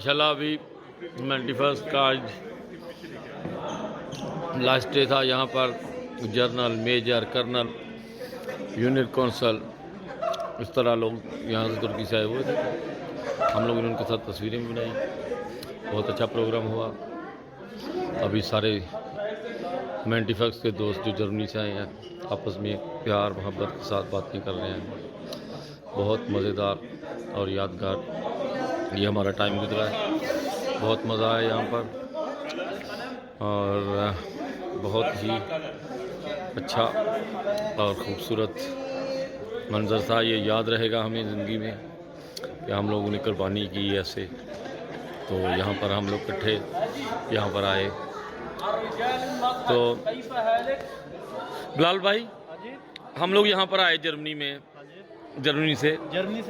माशाल्लाह अभी 91st का आज लास्ट डे था। यहाँ पर general, major, colonel, unit council, इस तरह लोग यहाँ से तुर्की से आए हुए थे। हम लोगों ने उनके साथ तस्वीरें भी बनाई। बहुत अच्छा प्रोग्राम हुआ। अभी सारे 91st के दोस्त जो जर्मनी से आए हैं आपस में प्यार मोहब्बत के साथ बातें कर रहे हैं। बहुत मज़ेदार और यादगार ये हमारा टाइम गुजरा है। बहुत मज़ा आया यहाँ पर और बहुत ही अच्छा और ख़ूबसूरत मंज़र था। ये याद रहेगा हमें ज़िंदगी में कि हम लोगों ने कुर्बानी की ऐसे। तो यहाँ पर हम लोग इकट्ठे यहाँ पर आए। तो बिलाल भाई, हम लोग यहाँ पर आए जर्मनी से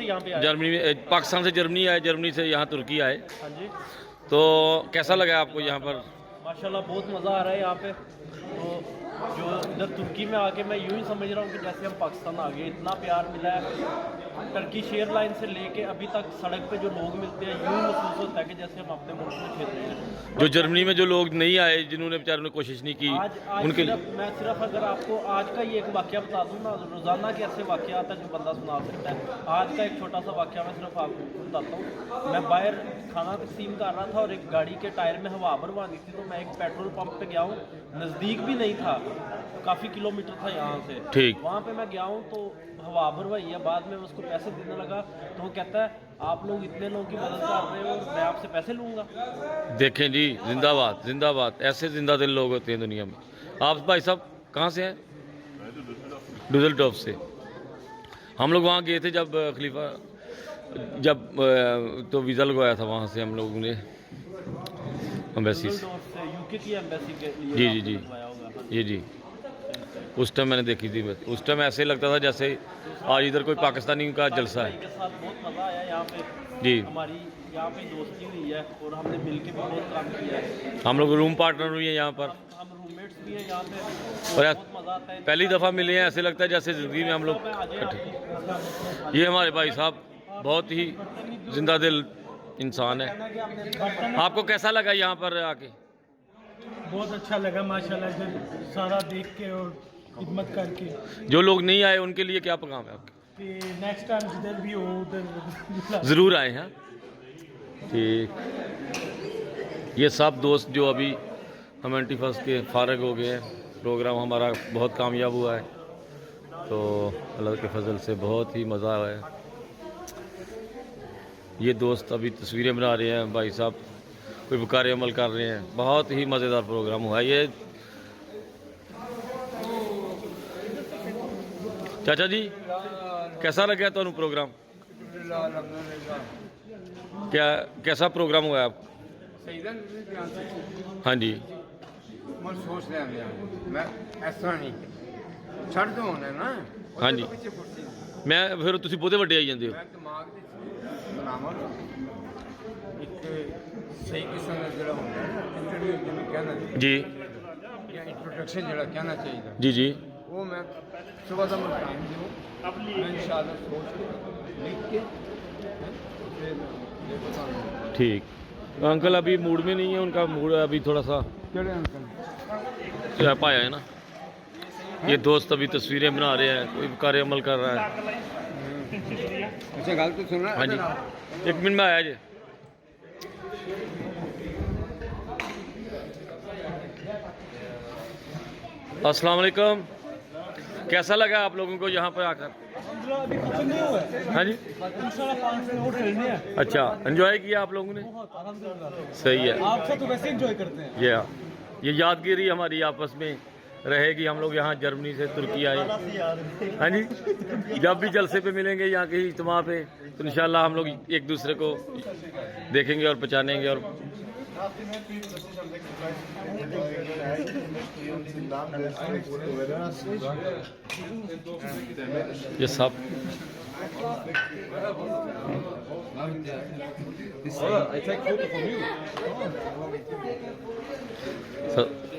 यहाँ पे आए। जर्मनी में, पाकिस्तान से जर्मनी आए, जर्मनी से यहाँ तुर्की आए। हाँ जी। तो कैसा लगा आपको यहाँ पर? माशाल्लाह बहुत मज़ा आ रहा है यहाँ पे। तो जो इधर तुर्की में आके मैं यूँ ही समझ रहा हूँ कि जैसे हम पाकिस्तान आ गए। इतना प्यार मिला है टर्किश एयरलाइन से लेके अभी तक। सड़क पे जो लोग मिलते हैं यूँ महसूस होता है कि जैसे हम अपने मुल्क में खेल रहे हैं। जो जर्मनी में जो लोग नहीं आए, जिन्होंने बेचारों ने कोशिश नहीं की, उनके लिए मैं सिर्फ अगर आपको आज का ही एक वाक़या बता दूँ ना, रोज़ाना के ऐसे वाक़यात हैं जो बंदा सुना सकता है। आज का एक छोटा सा वाक़या मैं सिर्फ आपको बताता हूँ। मैं बाहर खाना तकसीम कर रहा था और एक गाड़ी के टायर में हवा भरवानी थी। तो मैं एक पेट्रोल पंप पे गया हूँ, नज़दीक भी नहीं था, काफ़ी किलोमीटर था यहाँ से। ठीक, वहाँ पे मैं गया हूँ तो हवा भरवाई है। बाद में उसको पैसे देने लगा तो वो कहता है आप लोग इतने लोगों की मदद कर रहे हो और मैं आपसे पैसे लूँगा। देखें जी, जिंदाबाद जिंदाबाद। ऐसे जिंदा दिल लोग होते हैं दुनिया में। आप भाई साहब कहाँ से हैं? डुसलडॉर्फ से। हम लोग वहाँ गए थे जब खलीफा तो वीज़ा लगवाया था वहाँ से हम लोगों ने एम्बेसी से। यूके की एम्बेसी के लिए जी जी जी ये जी। उस टाइम मैंने देखी थी। उस टाइम ऐसे लगता था जैसे आज इधर कोई पाकिस्तानी का जलसा है। के साथ बहुत मज़ा आया यहाँ पे जी। हमारी यहाँ पे दोस्ती हुई है और हमने मिलके भी बहुत काम किया है। हम लोग रूम पार्टनर हुए हैं यहाँ पर। हम रूममेट्स भी हैं यहाँ पे और बहुत मज़ा आता है। पहली दफ़ा मिले हैं, ऐसे लगता है जैसे ज़िंदगी में हम लोग इकट्ठे। ये हमारे भाई साहब बहुत ही जिंदा दिल इंसान है। आपको कैसा लगा यहाँ पर आके? बहुत अच्छा लगा माशाल्लाह, इधर सारा देख के और खिदमत करके। जो लोग नहीं आए उनके लिए क्या पैगाम है आपके? कि नेक्स्ट टाइम जिधर भी हो उधर ज़रूर आए हैं। ठीक, ये सब दोस्त जो अभी हम 91st के फारग हो गए हैं। प्रोग्राम हमारा बहुत कामयाब हुआ है। तो अल्लाह के फजल से बहुत ही मज़ा आया है। ये दोस्त अभी तस्वीरें बना रहे हैं, भाई साहब कोई वकार अमल कर रहे हैं। बहुत ही मज़ेदार प्रोग्राम हुआ है ये। चाचा जी कैसा लगा तो प्रोग्राम? क्या कैसा प्रोग्राम हुआ है आपको? हाँ जी। हाँ जी, मैं फिर तुसी बहुते वड्डे आई जांदे हो। सही किस्म का जरा होता है इंटरव्यू जिन्हें कहना जी या इंट्रोडक्शन जरा कहना चाहिए जी जी। वो मैं सुबह का मैं टाइम दूँ, मैं इंशाल्लाह सोच के लिख के फिर ठीक। अंकल अभी मूड में नहीं है, उनका मूड अभी थोड़ा सा चले अंकल पाया है ना। ये दोस्त अभी तस्वीरें बना रहे हैं, कोई कार्य अमल कर रहा है। अच्छा गल तो सुन रहा हाँ जी, एक मिनट में आया जी। अस्सलाम वालेकुम, कैसा लगा आप लोगों को यहाँ पर आकर? हाँ जी, अच्छा एंजॉय किया आप लोगों ने? सही है। आपसे तो वैसे एंजॉय करते हैं। ये यादगिरी हमारी आपस में रहेगी। हम लोग यहाँ जर्मनी से तुर्की आए। हाँ जी, जब भी जलसे पे मिलेंगे यहाँ के इज्तिमा पे तो इंशाल्लाह हम लोग एक दूसरे को देखेंगे और पहचानेंगे। और ये सब सर